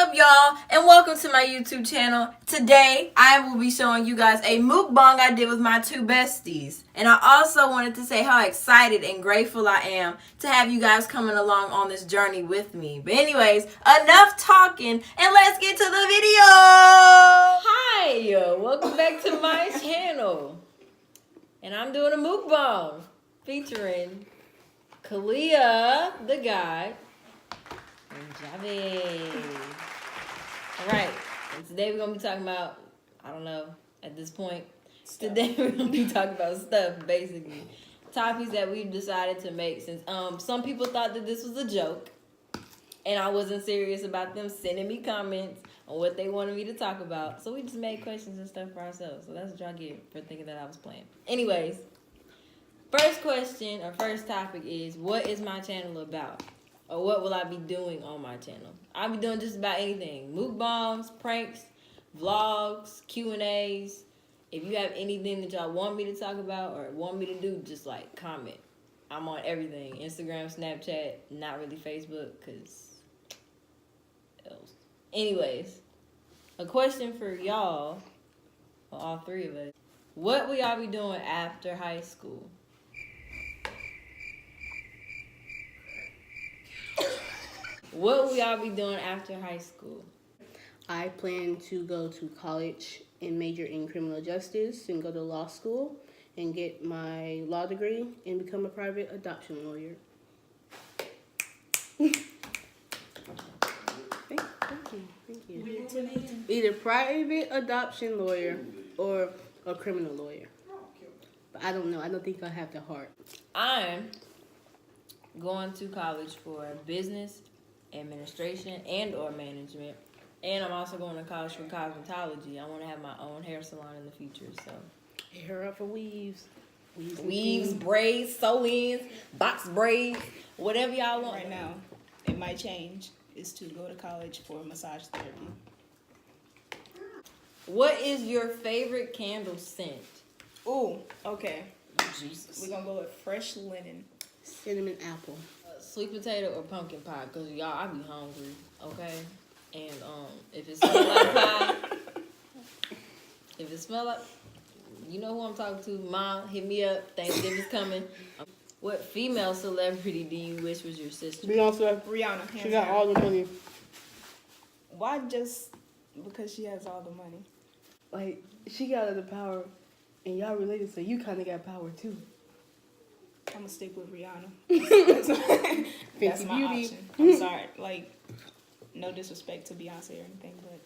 up, y'all, and welcome to my YouTube channel. Today, I will be showing you guys a mukbang I did with my two besties. And I also wanted to say how excited and grateful I am to have you guys coming along on this journey with me. But anyways, enough talking, and let's get to the video! Hi, welcome back to my channel. And I'm doing a mukbang featuring Kalia, the guy, and Javi. Alright, and today we're going to be talking about, I don't know, at this point, today we're going to be talking about stuff, basically. Topics that we've decided to make since some people thought that this was a joke, and I wasn't serious about them sending me comments on what they wanted me to talk about. So we just made questions and stuff for ourselves. So that's what y'all get for thinking that I was playing. Anyways, first question or first topic is, what is my channel about? Or what will I be doing on my channel? I'll be doing just about anything. Mukbangs, pranks, vlogs, Q&As. If you have anything that y'all want me to talk about or want me to do, just like comment. I'm on everything. Instagram, Snapchat, not really Facebook, because else. Anyways, a question for y'all, or all three of us. What will y'all be doing after high school? What will y'all be doing after high school? I plan to go to college and major in criminal justice and go to law school and get my law degree and become a private adoption lawyer. Thank you. Either private adoption lawyer or a criminal lawyer. But I don't know. I don't think I have the heart. I'm going to college for business administration and or management, and I'm also going to college for cosmetology. I want to have my own hair salon in the future. So Hair up for weaves, braids, sew-ins, box braids, whatever y'all want. Right now, it might change, is to go to college for massage therapy. What is your favorite candle scent? Ooh, okay. Jesus. We're gonna go with fresh linen. cinnamon apple. Sweet potato or pumpkin pie? Cause y'all, I be hungry. Okay, and if it smells like pie, if it smell like, you know who I'm talking to. Mom, hit me up. Thanksgiving's coming. What female celebrity do you wish was your sister? Beyonce. Rihanna. She got all the money. Why just because she has all the money? Like, she got all the power, and y'all related, so you kind of got power too. I'm gonna stick with Rihanna. That's my option. I'm sorry, like, no disrespect to Beyonce or anything, but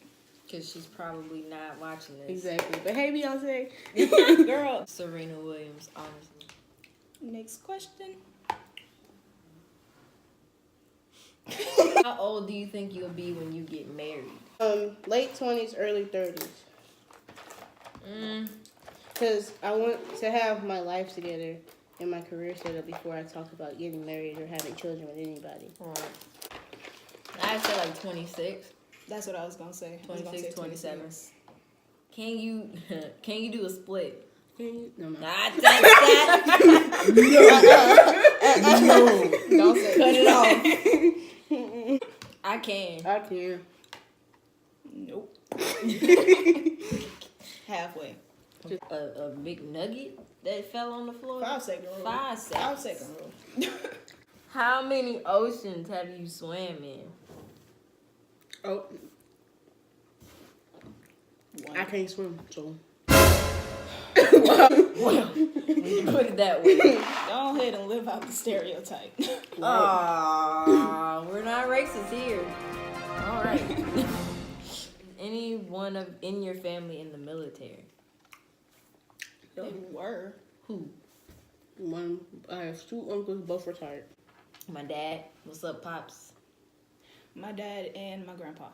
Because she's probably not watching this. Exactly. But hey, Beyonce. girl. Serena Williams, honestly. Next question. How old do you think you'll be when you get married? Late 20s, early 30s. Because I want to have my life together and my career set up before I talk about getting married or having children with anybody. Right. I'd say like 26. That's what I was gonna say. 26, 27. Can you do a split? No. Not that. No. Don't say Cut it off. I can. I can. Nope. Halfway. A big nugget that fell on the floor? 5 second rule. 5 seconds. 5 second rule. How many oceans have you swam in? Oh. One. I can't swim, so. Well, when you put it that way. Go ahead and live out the stereotype. Aww, we're not racist here. All right. Anyone in your family in the military? They were. Who? One. I have 2 uncles, both retired. My dad. What's up, pops? My dad and my grandpa.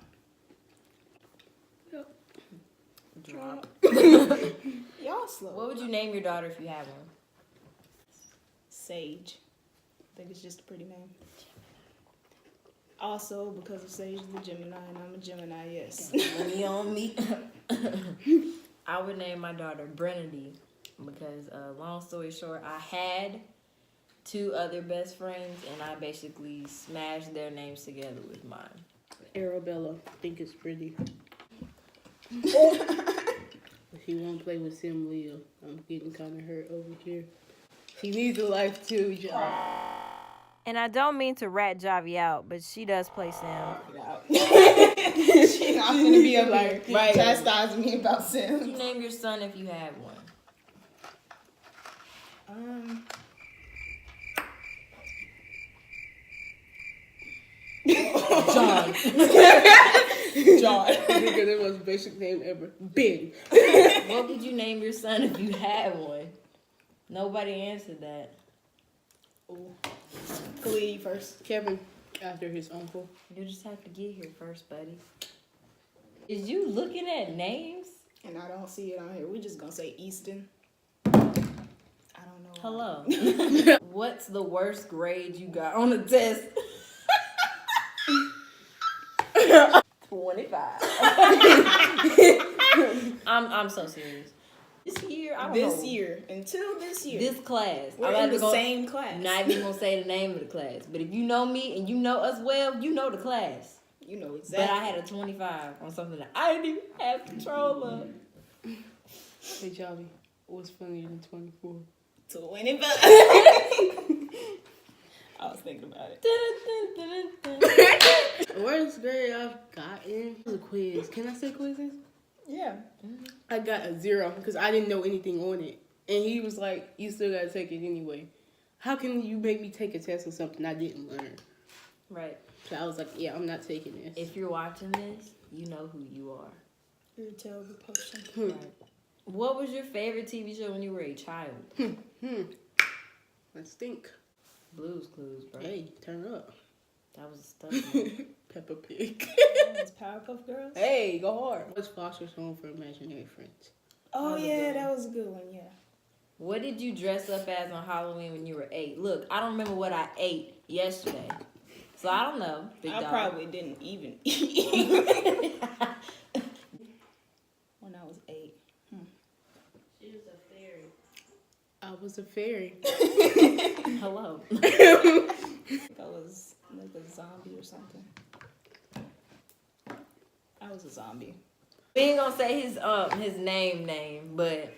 Yep. Drop. Y'all slow. What would you name your daughter if you had one? Sage. I think it's just a pretty name. Also, because of Sage the Gemini, and I'm a Gemini, yes. Money on me. I would name my daughter Brennedy because, long story short, I had 2 other best friends, and I basically smashed their names together with mine. Arabella. I think it's pretty. But she won't play with Sim Leo. I'm getting kind of hurt over here. She needs a life too, y'all. And I don't mean to rat Javi out, but she does play Sim. She's not gonna be up Like, here right. chastising me about What would you Sims. name your son if you had one? John. John. Nigga, the most basic name ever. Ben. What would you name your son if you had one? Nobody answered that. Khalid first. Kevin, after his uncle. You just have to get here first, buddy. Is you looking at names? And I don't see it on here. We're just gonna say Easton. I don't know. Hello. What's the worst grade you got on the test? 25. I'm so serious. This year, I don't know. Until this year. This class. We're in the same class. Not even gonna say the name of the class. But if you know me and you know us well, you know the class. You know exactly. But I had a 25 on something that I didn't even have control of. Hey, Javi, what's funnier than 24? 25. I was thinking about it. Worst grade I've gotten was a quiz. Can I say quizzes? Yeah. I got a 0 because I didn't know anything on it. And he was like, you still got to take it anyway. How can you make me take a test on something I didn't learn? Right. So I was like, yeah, I'm not taking this. If you're watching this, you know who you are. You're a terrible person. Right. What was your favorite TV show when you were a child? Let's think. Blue's Clues, bro. Hey, turn up. That was stuff. Man. Peppa Pig. That was Powerpuff Girls. Hey, go hard. What's Foster's Home for Imaginary Friends? Oh That was a yeah, good that was a good one. Yeah. What did you dress up as on Halloween when you were 8? Look, I don't remember what I ate yesterday. So I don't know. Big I dog. probably didn't even eat when I was 8. She was a fairy. I was a fairy. Hello. I think I was like a zombie or something. I was a zombie. We ain't gonna say his name, but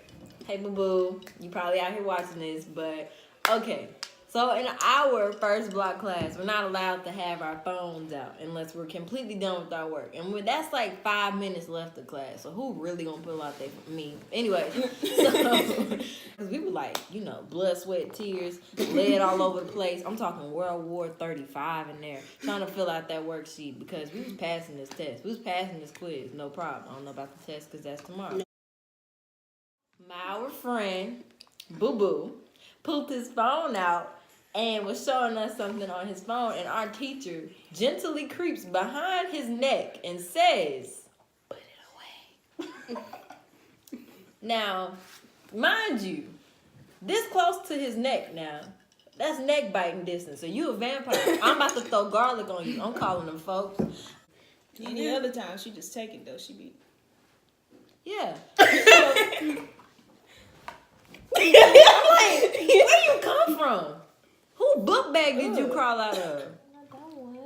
hey boo boo, you probably out here watching this, but okay. So in our first block class, we're not allowed to have our phones out unless we're completely done with our work. And that's like 5 minutes left of class. So who really gonna pull out me? Anyway, so because we were like, you know, blood, sweat, tears, lead all over the place. I'm talking World War 35 in there, trying to fill out that worksheet because we was passing this test. We was passing this quiz, no problem. I don't know about the test because that's tomorrow. Our friend, Boo Boo, pulled his phone out and was showing us something on his phone, and our teacher gently creeps behind his neck and says, "Put it away." Now, mind you, this close to his neck now, that's neck biting distance. So you a vampire. I'm about to throw garlic on you. I'm calling them folks. Any other time, she just take it though. She be. Yeah. So, I'm like, where you come from? Who book bag did you crawl out of? Not that one.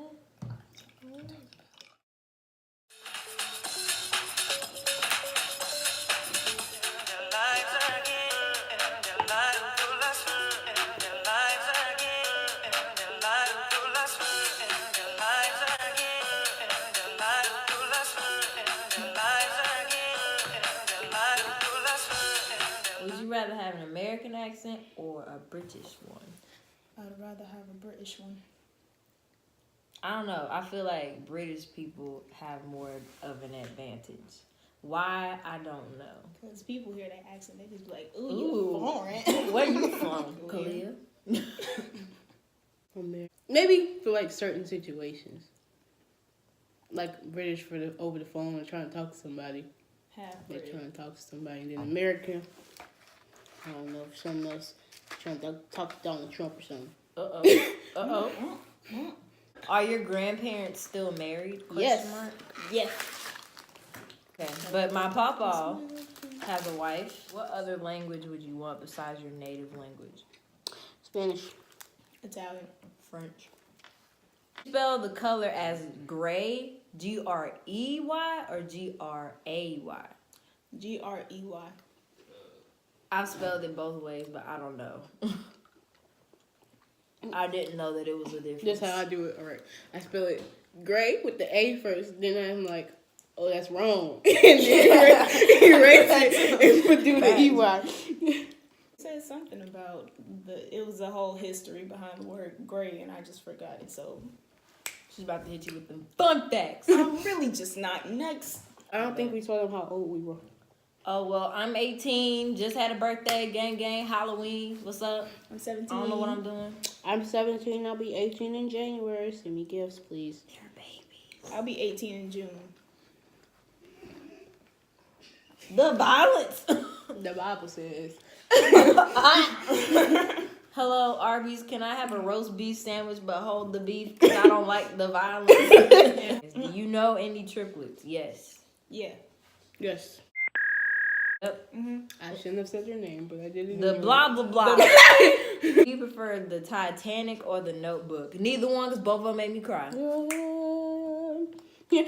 Would you rather have an American accent or a British one? I'd rather have a British one. I don't know. I feel like British people have more of an advantage. Why? I don't know. Because people hear that accent, they just be like, ooh, Ooh. you foreign. Where you from, Kalia? Maybe for like certain situations. Like British for over the phone and trying to talk to somebody. Half They're British. trying to talk to somebody. And then American, I don't know, for something else. Trying to talk to Donald Trump or something. Uh-oh. Are your grandparents still married? Yes. Mark? Yes. Okay, but my papa has a wife. What other language would you want besides your native language? Spanish. Italian. French. Spell the color as gray, G-R-E-Y or G-R-A-Y? Grey. I've spelled it both ways, but I don't know. I didn't know that it was a difference. That's how I do it. All right. I spell it gray with the A first. Then I'm like, oh, that's wrong. And then erase it and do the EY. It said something about it was a whole history behind the word gray, and I just forgot it. So She's about to hit you with them fun facts. I'm really just not next. I don't think we told them how old we were. Oh, well, I'm 18. Just had a birthday. Gang, Halloween. What's up? I'm 17. I don't know what I'm doing. I'm 17. I'll be 18 in January. Send me gifts, please. They're babies. I'll be 18 in June. The violence. The Bible says. Hello, Arby's. Can I have a roast beef sandwich but hold the beef because I don't like the violence? Do you know any triplets? Yes. Yeah. Yes. Yep. I shouldn't have said your name, but I did it. The anyway. blah, blah, blah. Do you prefer the Titanic or the Notebook? Neither one, because both of them made me cry. Yeah.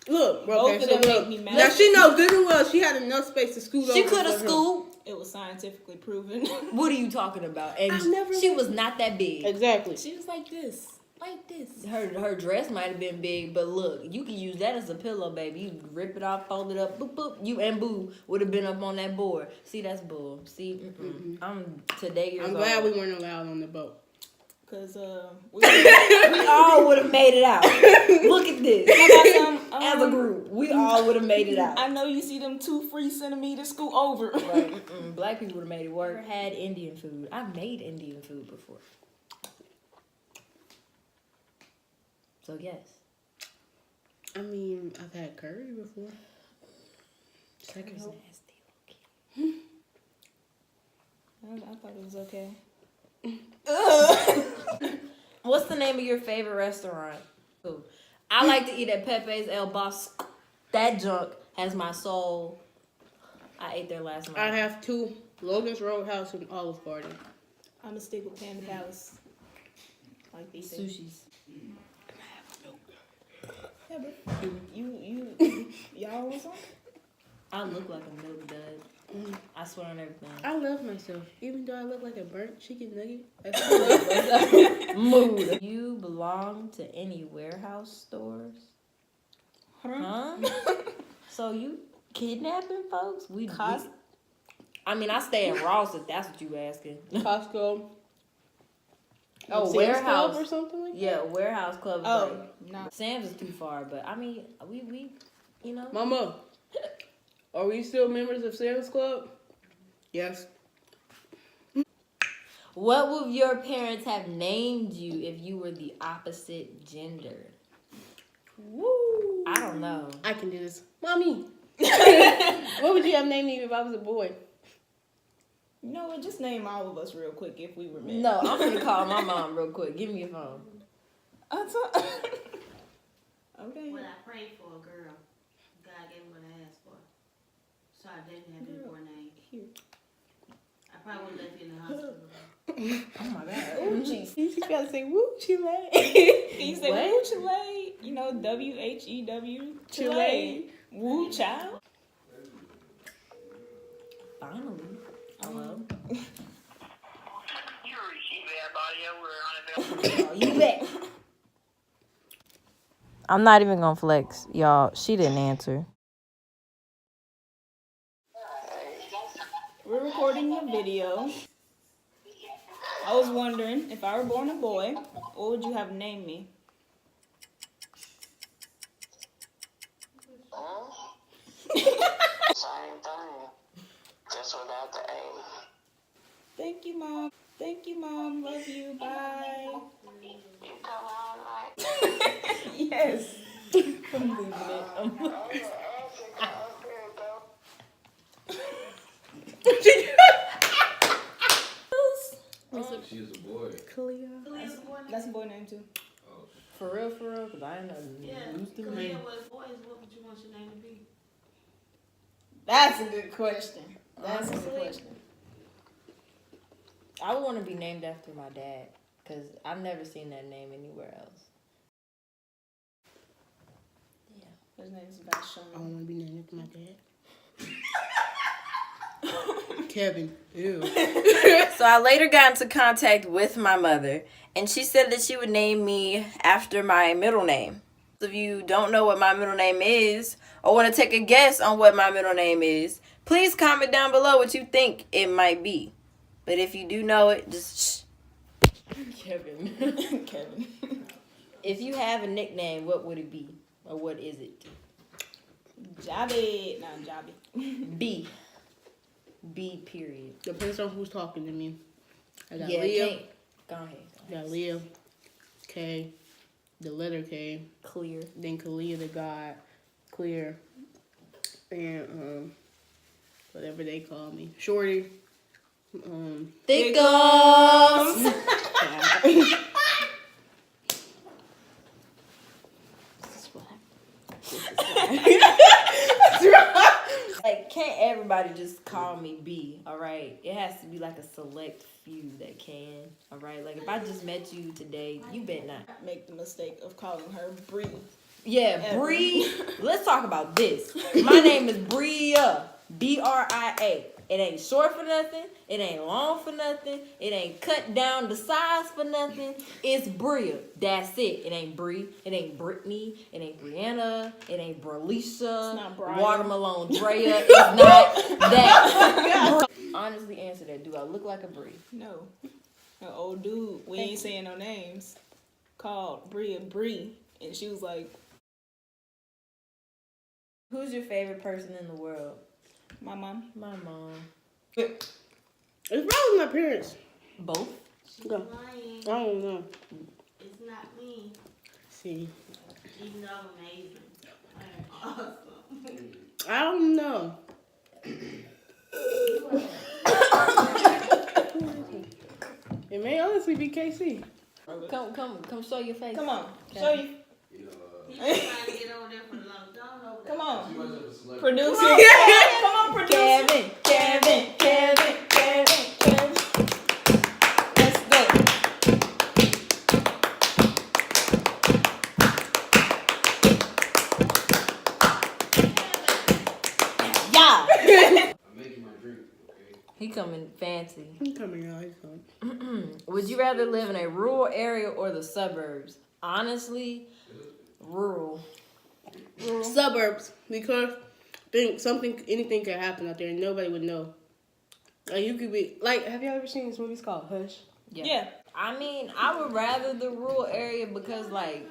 Look, bro. Both of them make me mad. Now she knows good and well she had enough space to scoot over. She could have for him. scooped. It was scientifically proven. What are you talking about? And I've never she read- was not that big. Exactly. She was like this. Like this. Her dress might have been big, but look, you can use that as a pillow, baby. You rip it off, fold it up, boop boop. You and Boo would have been up on that board. See, that's bull. See, I'm today years I'm old. glad we weren't allowed on the boat. Cause We all would have made it out. Look at this. As a group, we all would have made it out. I know you see them 2 free centimeters scoot over. Right. Black people would have made it work. Had Indian food. I've made Indian food before. So yes. I mean, I've had curry before. Second hope. I thought it was okay. What's the name of your favorite restaurant? Ooh. I like to eat at Pepe's El Bosque. That junk has my soul. I ate there last night. I have 2. Logan's Roadhouse and Olive Garden. I'm a stick with Panda Palace. Like these Sushis. Yeah, bro. Y'all was on? I look like a milk dud. I swear on everything. I love myself. Even though I look like a burnt chicken nugget. I still love myself. Mood. You belong to any warehouse stores? Huh? So you kidnapping folks? I mean, I stay in Ross if that's what you asking. Costco. Oh, Sam's warehouse Club or something like that? Yeah, warehouse club. Is Oh, like, no. Sam's is too far, but I mean, we, you know. Mama, are we still members of Sam's Club? Yes. What would your parents have named you if you were the opposite gender? Woo. I don't know. I can do this. Mommy. What would you have named me if I was a boy? You know what? Just name all of us real quick if we were men. No, I'm gonna call my mom real quick. Give me your phone. Okay. When I prayed for a girl, God gave me what I asked for. So I didn't have any more name. Here. I probably would have left you in the hospital. Oh my god. Ooh, jeez. You just gotta say woo Chile. Can you say What? woo Chile? You know, WHEW Chile. Woo child. Finally. Hello. Oh, you back. I'm not even gonna flex, y'all. She didn't answer. We're recording a video. I was wondering, if I were born a boy, what would you have named me? Same thing. Just without the A. Thank you, Mom. Thank you, Mom. Love you. Bye. You come all night. Yes. I'm leaving it. She's a boy. Kalia. That's a boy name too. For real, because I ain't know Yeah, used to Kalia me. was boys. What would you want your name to be? That's a good question. That's a good Honestly, question. I would want to be named after my dad, because I've never seen that name anywhere else. His name is I Vashon. don't want to be named after my dad. Kevin. Ew. So I later got into contact with my mother, and she said that she would name me after my middle name. If you don't know what my middle name is, or want to take a guess on what my middle name is, please comment down below what you think it might be. But if you do know it, just shh. Kevin. Kevin. If you have a nickname, what would it be? Or what is it? Jabby. Not Jabby. B. B period. Depends on who's talking to me. I got Yeah, Leah. can't. Go ahead. I got Leah. K. The letter K. Clear. Then Kalia the God. Clear. And whatever they call me. Shorty. Thickums. Like, can't everybody just call me B, all right? It has to be like a select few that can, all right? Like, if I just met you today, you bet not. Make the mistake of calling her Bree. Yeah, Ever. Bree. Let's talk about this. My name is Bria. B-R-I-A. It ain't short for nothing. It ain't long for nothing. It ain't cut down the size for nothing. It's Bria. That's it. It ain't Bree. It ain't Brittany. It ain't Brianna. It ain't Bralisha. It's not Brian. Watermelon Drea. It's not that. Honestly, answer that. Do I look like a Bree? No. An old dude, we ain't saying no names, called Bree. And she was like, Who's your favorite person in the world? my mom. My mom. It's probably my parents. Both? Go. Lying. I don't know. It's not me. See. Even though I'm amazing. I'm awesome. I don't know. It may honestly be KC. Come show your face. Come on, show you. He's trying to get over there for the long time over there. Come on. She was a celebrity. Producer. Come on, producer. Kevin. Let's go. Yeah. I'm making my drink, okay? He coming fancy. I'm coming out. He's coming. Would you rather live in a rural area or the suburbs? Honestly, rural. Suburbs, because anything could happen out there and nobody would know. Like you could be like, have you ever seen this movie called Hush? Yeah. I mean, I would rather the rural area because, like,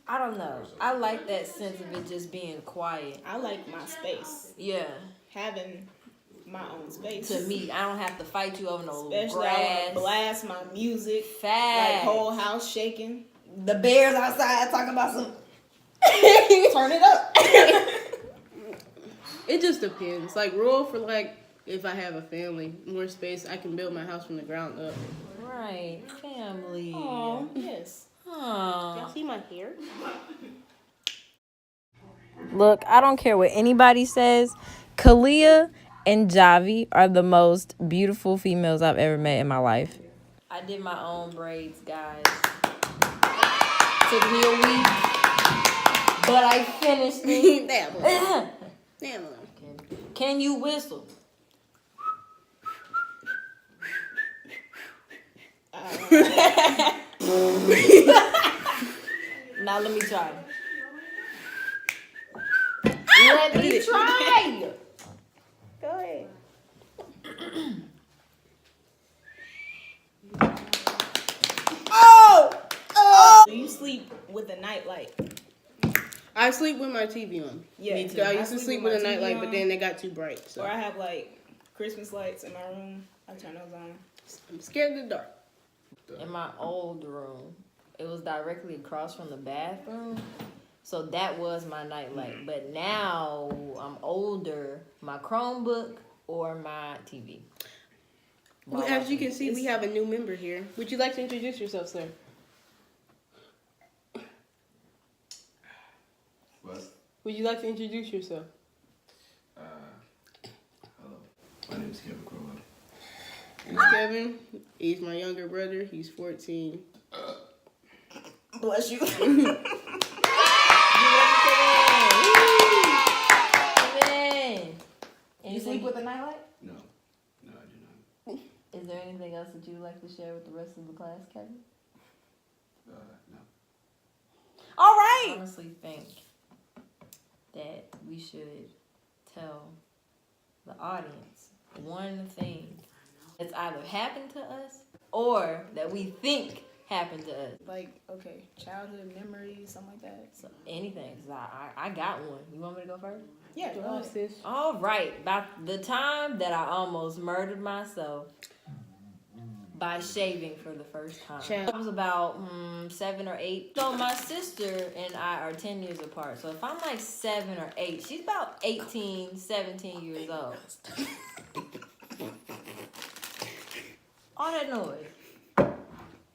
I don't know. I like that sense of it just being quiet. I like my space. Yeah. Having my own space. To me, I don't have to fight you over no Especially I grass. want to blast my music. Fast. Like whole house shaking. The bears outside talking about some. Turn it up. It just depends. Like rural for like if I have a family, more space, I can build my house from the ground up. Right. Family. Oh, yes. Aw. See my hair? Look, I don't care what anybody says. Kalia and Javi are the most beautiful females I've ever met in my life. I did my own braids, guys. Took me a week, but I finished it. Damn. Can you whistle? Now let me try. Let me try. Go ahead. Do you sleep with a nightlight? I sleep with my TV on. Yeah, Me too. I used to sleep with a my TV nightlight, but on. then they got too bright. So Or I have like Christmas lights in my room. I turn those on. I'm scared of the dark. In my old room, it was directly across from the bathroom. So that was my nightlight. But now I'm older, my Chromebook or my TV. Well, as you can see, we have a new member here. Would you like to introduce yourself, sir? What? Would you like to introduce yourself? Hello. My name is Kevin Crowell. He's Kevin. He's my younger brother. He's 14. Bless you. You ready for else that you would like to share with the rest of the class, Kevin? No. All I right. honestly think that we should tell the audience one thing that's either happened to us or that we think happened to us. Like, okay, childhood memories, something like that. So anything, 'cause I got one. You want me to go first? Yeah, go ahead. sis. All right, about the time that I almost murdered myself by shaving for the first time. Child. I was about 7 or 8. So my sister and I are 10 years apart. So if I'm like 7 or 8, she's about 18, 17 years old. All that noise.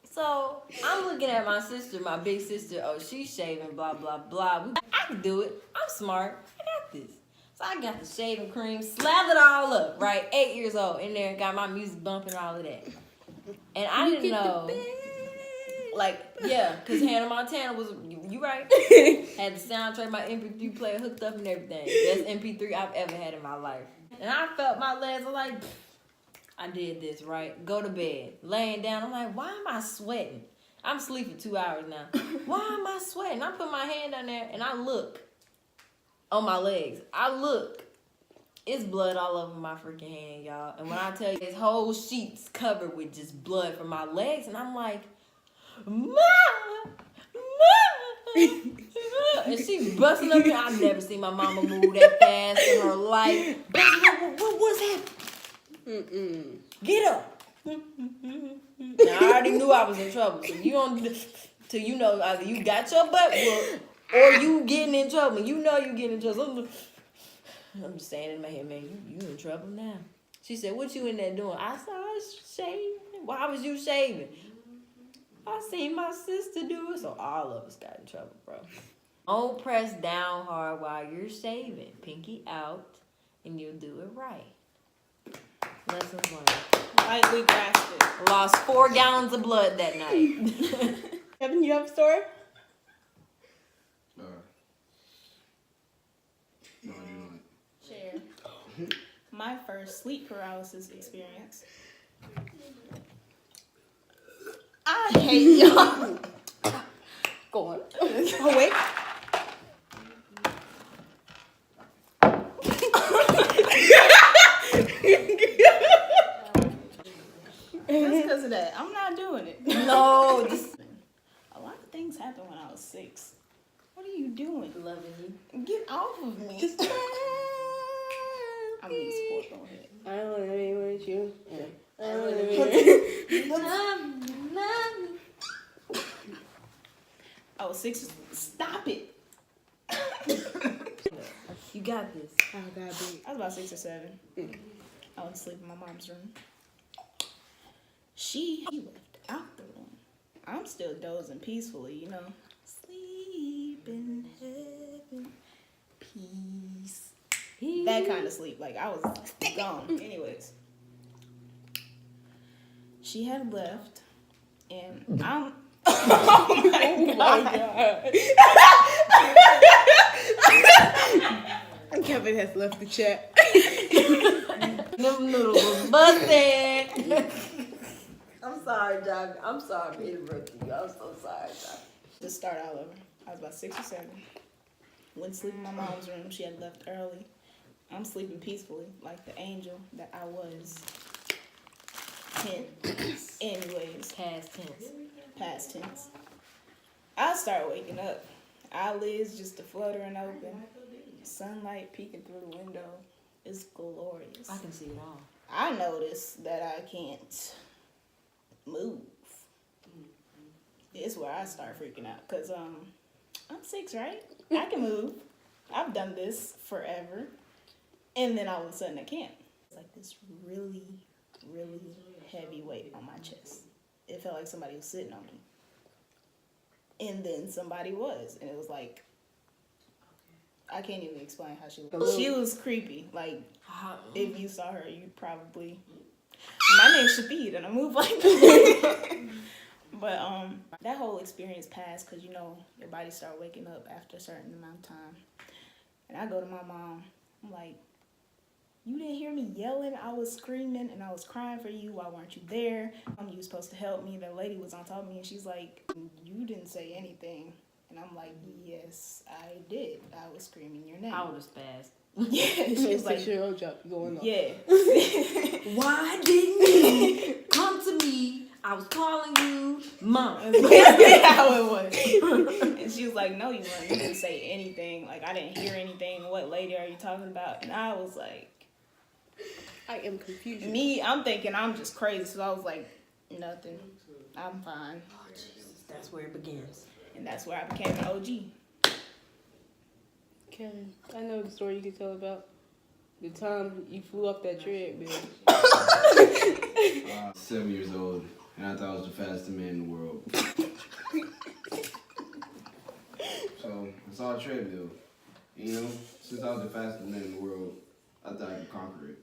So I'm looking at my sister, my big sister. Oh, she's shaving, blah, blah, blah. I can do it. I'm smart. I got this. So I got the shaving cream, slathered all up, right? 8 years old, in there, got my music bumping, all of that. And I didn't know, like, yeah, because Hannah Montana was, you right, had the soundtrack, my MP3 player hooked up and everything. Best MP3 I've ever had in my life. And I felt my legs, I'm like, I did this, right? Go to bed. Laying down, I'm like, why am I sweating? I'm asleep for 2 hours now. Why am I sweating? I put my hand down there and I look on my legs. I look. It's blood all over my freaking hand, y'all. And when I tell you, this whole sheet's covered with just blood from my legs. And I'm like, Ma! And she's busting up. I've never seen my mama move that fast in her life. What's happening? Get up. Now, I already knew I was in trouble. So you don't, till you know either you got your butt whooped or you getting in trouble. You know you getting in trouble. I'm just saying in my head, man, you in trouble now. She said, what you in there doing? I said, I was shaving. Why was you shaving? I seen my sister do it. So all of us got in trouble, bro. Don't press down hard while you're shaving. Pinky out, and you'll do it right. Lessons learned. Lightly grasped it. Lost 4 gallons of blood that night. Kevin, you have a story? No, I do not. Share. My first sleep paralysis experience. I hate y'all. Go on. Oh, wait. That's because of that. I'm not doing it. No, just A lot of things happened when I was 6. What are you doing? loving you. Get off of me. I'm gonna need support. Go ahead. I don't want to be with you. I don't want to be I was 6. Stop it. You got this. I got big. I was about 6 or 7. I went to sleep in my mom's room. She left out the room. I'm still dozing peacefully, you know. Sleep in heaven, peace. That kind of sleep. Like, I was gone. Anyways. She had left, and I'm... Oh my God. Kevin has left the chat. Them noodles was busted. I'm sorry, John. I'm sorry for interrupting you. I'm so sorry, John. To start all over, I was about 6 or 7. Went to sleep in my mom's room. She had left early. I'm sleeping peacefully, like the angel that I was. Anyways, past tense. I start waking up. Eyelids just fluttering open. Sunlight peeking through the window. It's glorious. I can see it all. I notice that I can't move. It's where I start freaking out. Because I'm 6, right? I can move. I've done this forever. And then all of a sudden I can't. It's like this really, really heavy weight on my chest. It felt like somebody was sitting on me. And then somebody was. And it was like, I can't even explain how she was. She was creepy. Like, if you saw her, you'd probably... My name's Shabib, and I move like that. But that whole experience passed because, you know, your body start waking up after a certain amount of time. And I go to my mom. I'm like, you didn't hear me yelling. I was screaming and I was crying for you. Why weren't you there? You were supposed to help me. That lady was on top of me and she's like, you didn't say anything. And I'm like, yes, I did. I was screaming your name. I would have spazzed. Yeah, she was like, 6-year-old job going on. yeah. Why didn't you come to me? I was calling you Mom. That's how it was. And she was like, no, you weren't. You didn't say anything. Like, I didn't hear anything. What lady are you talking about? And I was like, I am confused. I'm thinking I'm just crazy. So I was like, nothing. I'm fine. Oh, Jesus, that's where it begins. And that's where I became an OG. Kevin, I know the story you could tell about the time you flew up that treadmill. 7 years old, and I thought I was the fastest man in the world. So I saw a treadmill. You know, since I was the fastest man in the world, I thought I could conquer it.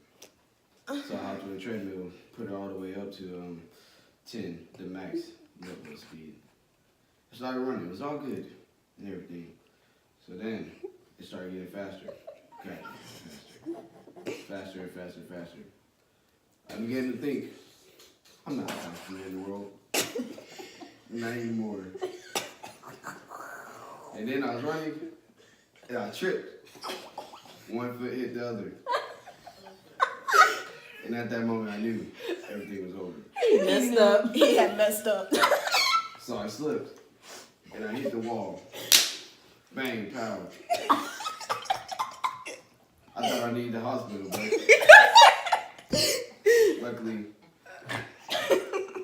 So I hopped on the treadmill, put it all the way up to 10, the max level speed. I started running. It was all good and everything. So then it started getting faster. Okay, faster and faster and faster. I began to think, I'm not the fastest man in the world. Not anymore. And then I was running, and I tripped. One foot hit the other. And at that moment, I knew everything was over. He messed up. He had messed up. So I slipped, and I hit the wall. Bang, pow. I thought I needed the hospital, but luckily,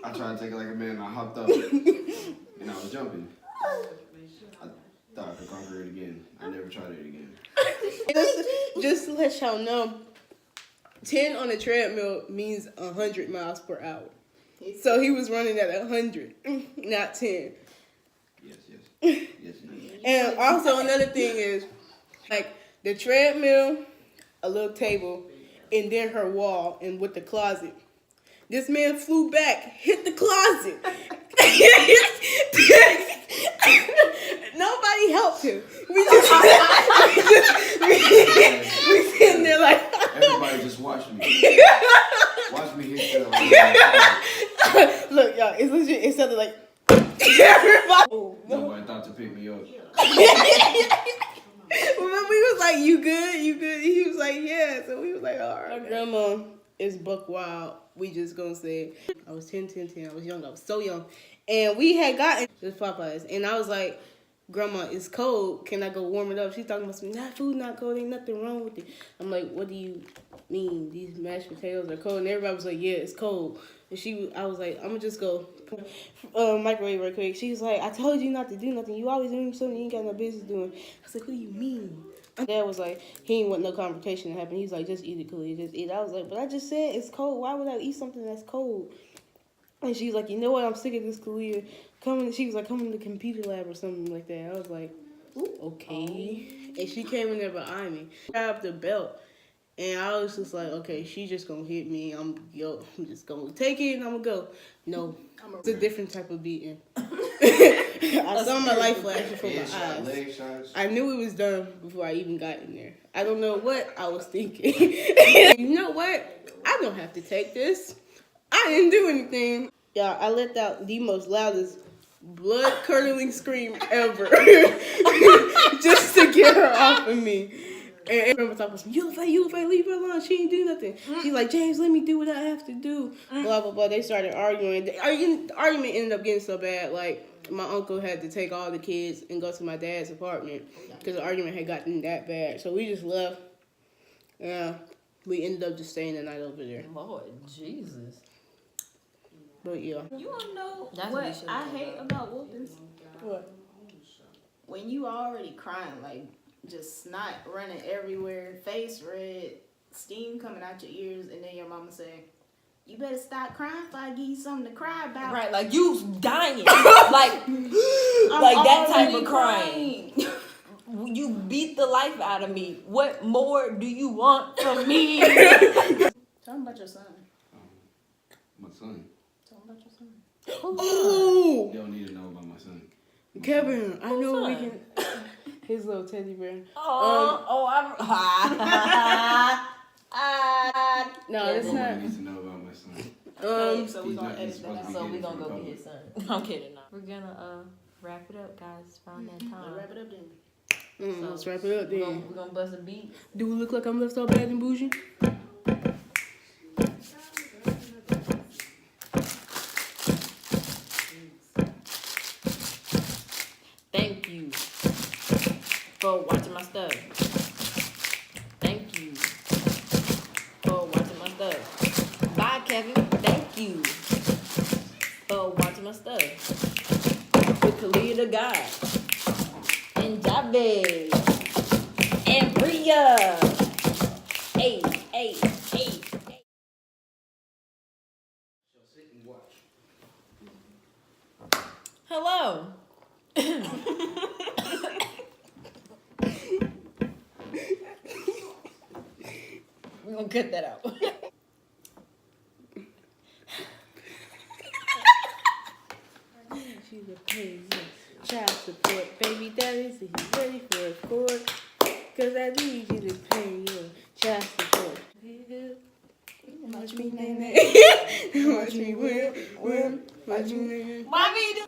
I tried to take it like a man, and I hopped up, and I was jumping. I thought I could conquer it again. I never tried it again. Just to let y'all know, 10 on a treadmill means 100 miles per hour. So he was running at 100, not 10. Yes, yes. Yes, yes. And also another thing is, like, the treadmill, a little table, and then her wall, and with the closet. This man flew back, hit the closet. Nobody helped him. We sitting there like. Everybody just watched me. Watch me hit the. Look, y'all, it's legit. It sounded like. Everybody. Nobody thought to pick me up. Remember, we was like, "You good? You good?" He was like, "Yeah." So we was like, "All right." My grandma is buck wild. We just gonna say, I was 10. I was young. I was so young, and we had gotten this Popeyes, and I was like, "Grandma, it's cold. Can I go warm it up?" She's talking about some food not cold. Ain't nothing wrong with it. I'm like, "What do you mean? These mashed potatoes are cold?" And everybody was like, "Yeah, it's cold." And I was like, "I'm gonna just go microwave real quick." She was like, "I told you not to do nothing. You always doing something you ain't got no business doing." I was like, "What do you mean?" My dad was like, he didn't want no confrontation to happen. He was like, "Just eat it, Khalid. Just eat it." I was like, "But I just said it's cold. Why would I eat something that's cold?" And she's like, "You know what? I'm sick of this, Khalid. She was like, "Come in the computer lab or something like that." I was like, "Okay." And she came in there behind me, grabbed the belt. And I was just like, okay, she's just gonna hit me. I'm just gonna take it and I'm gonna go. No, it's a different type of beating. I saw my life flash before my eyes. Leg shots. I knew it was done before I even got in there. I don't know what I was thinking. You know what? I don't have to take this. I didn't do anything. Yeah, I let out the most loudest blood-curdling scream ever just to get her off of me. And everyone was talking, you fight, leave her alone. She ain't do nothing. She's like, "James, let me do what I have to do." Blah, blah, blah. They started arguing. The argument ended up getting so bad, like, my uncle had to take all the kids and go to my dad's apartment because the argument had gotten that bad. So we just left. Yeah, we ended up just staying the night over there. Lord Jesus. But yeah. You don't know That's what what we should've I done. hate about whoopings? What? When you already crying, like, just snot running everywhere, face red, steam coming out your ears, and then your mama say, "You better stop crying if I give you something to cry about." Right, like you dying. like that type of crying. You beat the life out of me. What more do you want from me? Tell him about your son. My son. Tell him about your son. Oh! They don't need to know about my son. Kevin, I know we son? can... His little teddy bear. I No, it's No not. one needs to know about my son. So we're gonna edit that out. So we're gonna go get his son. I'm kidding. We're gonna wrap it up, guys. It's around that time. Wrap it up then. So Let's wrap it up then. We're gonna bust a beat. Do we look like I'm left so bad and bougie? Thank you for watching my stuff. Thank you for watching my stuff. Bye, Kevin. Thank you for watching my stuff. With Kalia the God. And Javed. And Bria. Hey, hey, hey, hey. Sit and watch. Hello. We're gonna cut that out. She's a pain. Child support. Baby daddy said he's ready for a court. Cause I need you to pay your child support. Watch me, nene. Watch me, will. Watch me, nene.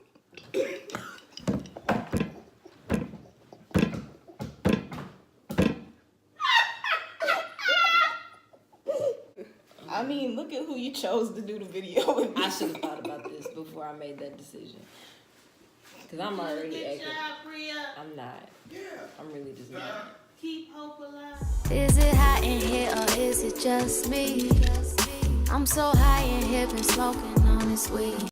I mean, look at who you chose to do the video with. I should have thought about this before I made that decision. Cause I'm already Good acting. job, Bria. I'm not. I'm really just not. Keep hope alive. Is it hot in here or is it just me? I'm so high in here, been smoking on this weed.